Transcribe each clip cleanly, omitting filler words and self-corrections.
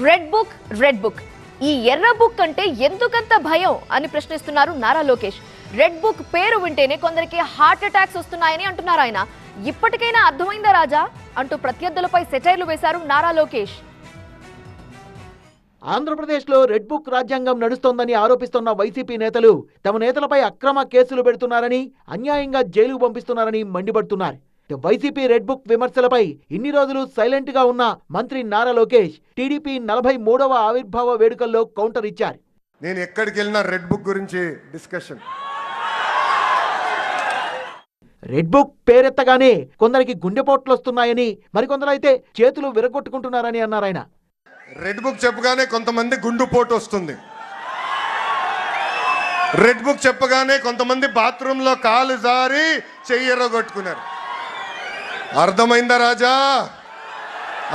Red book ఈ ఎర్ర book అంటే ఎందుకంత భయం అని ప్రశ్నిస్తున్నారు నారా లోకేష్. రెడ్ బుక్ పేరు వింటేనే కొందరికి హార్ట్ అటాక్స్ వస్తున్నాయని అంటున్నారు ఆయన. ఇప్పటికైనా అర్థమైందా రాజా అంటూ ప్రత్యర్థులపై సెటైర్లు వేశారు నారా లోకేష్. ఆంధ్రప్రదేశ్లో రెడ్ బుక్ రాజ్యాంగం నడుస్తోందని ఆరోపిస్తున్న వైసీపీ నేతలు తమ నేతలపై అక్రమ కేసులు పెడుతున్నారని, అన్యాయంగా జైలుకు పంపిస్తున్నారని మండిపడుతున్నారు. వైసీపీ రెడ్ బుక్ విమర్శలపై ఇన్ని రోజులు సైలెంట్ గా ఉన్న మంత్రి నారా లోకేష్ టీడీపీ 43వ ఆవిర్భావ వేడుకల్లో కౌంటర్ ఇచ్చారు. నేను ఎక్కడికి వెళ్ళినా రెడ్ బుక్ గురించి డిస్కషన్. రెడ్ బుక్ పేరెత్తగానే కొందరికి గుండెపోట్లు వస్తున్నాయని, మరికొందరైతే చేతులు విరగొట్టుకుంటున్నారని అన్నారు ఆయన. రెడ్ బుక్ చెప్పగానే కొంతమంది గుండుపోటు వస్తుంది. రెడ్ బుక్ చెప్పగానే కొంతమంది బాత్రూంలో కాలు జారి చెయ్యరగొట్టుకున్నారు. అర్థమైందా రాజా?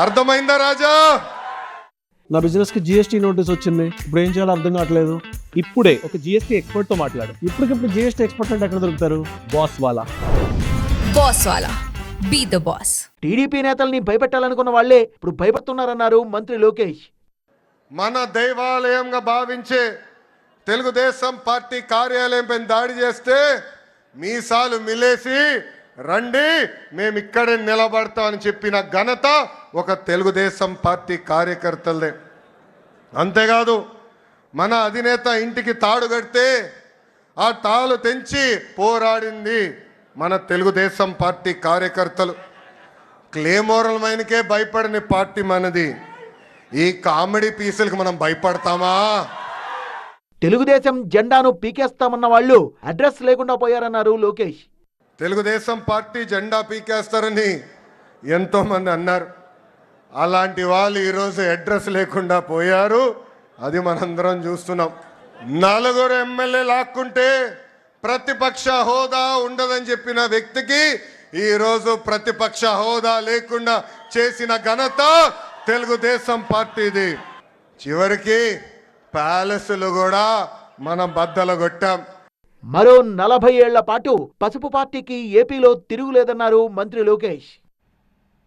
అర్థమైందా రాజా? నా బిజినెస్ కి జిఎస్టీ నోటీస్ వచ్చింది. ఇప్పుడు ఏం చేయాలో అర్థం కావట్లేదు. ఇప్పుడే ఒక జిఎస్టీ ఎక్స్పర్ట్ తో మాట్లాడు. ఇప్పటికిప్పుడు జిఎస్టీ ఎక్స్పర్ట్ అంటే ఎక్కడ దొరుకుతారు? బాస్ వాలా బీ ద బాస్. టీడీపీ నేతల్ని భయపెట్టాలనుకున్న వాళ్లే ఇప్పుడు భయపడుతున్నారన్నారు మంత్రి లోకేష్. మన దైవాలయంగా భావించే తెలుగుదేశం పార్టీ కార్యాలయం పైన దాడి చేస్తే మీసాలు మిలేసి రండి, మేము ఇక్కడే నిలబడతామని చెప్పిన ఘనత ఒక తెలుగుదేశం పార్టీ కార్యకర్తలదే. అంతేకాదు, మన అధినేత ఇంటికి తాడు కడితే ఆ తాళు తెంచి పోరాడింది మన తెలుగుదేశం పార్టీ కార్యకర్తలు. క్లేమోరల్ మైన్కే భయపడని పార్టీ మనది. ఈ కామెడీ పీసులకు మనం భయపడతామా? తెలుగుదేశం జెండాను పీకేస్తామన్న వాళ్ళు అడ్రస్ లేకుండా పోయారన్నారు లోకేష్. తెలుగుదేశం పార్టీ జెండా పీకేస్తారని ఎంతోమంది అన్నారు. అలాంటి వాళ్ళు ఈరోజు అడ్రస్ లేకుండా పోయారు. అది మనందరం చూస్తున్నాం. 4 ఎమ్మెల్యే లాక్కుంటే ప్రతిపక్ష హోదా ఉండదని చెప్పిన వ్యక్తికి ఈరోజు ప్రతిపక్ష హోదా లేకుండా చేసిన ఘనత తెలుగుదేశం పార్టీది. చివరికి ప్యాలెస్లు కూడా మనం బద్దలగొట్టాం. మరో 40 ఏళ్ల పాటు పసుపు పార్టీకి ఏపీలో తిరుగులేదన్నారు మంత్రి లోకేష్.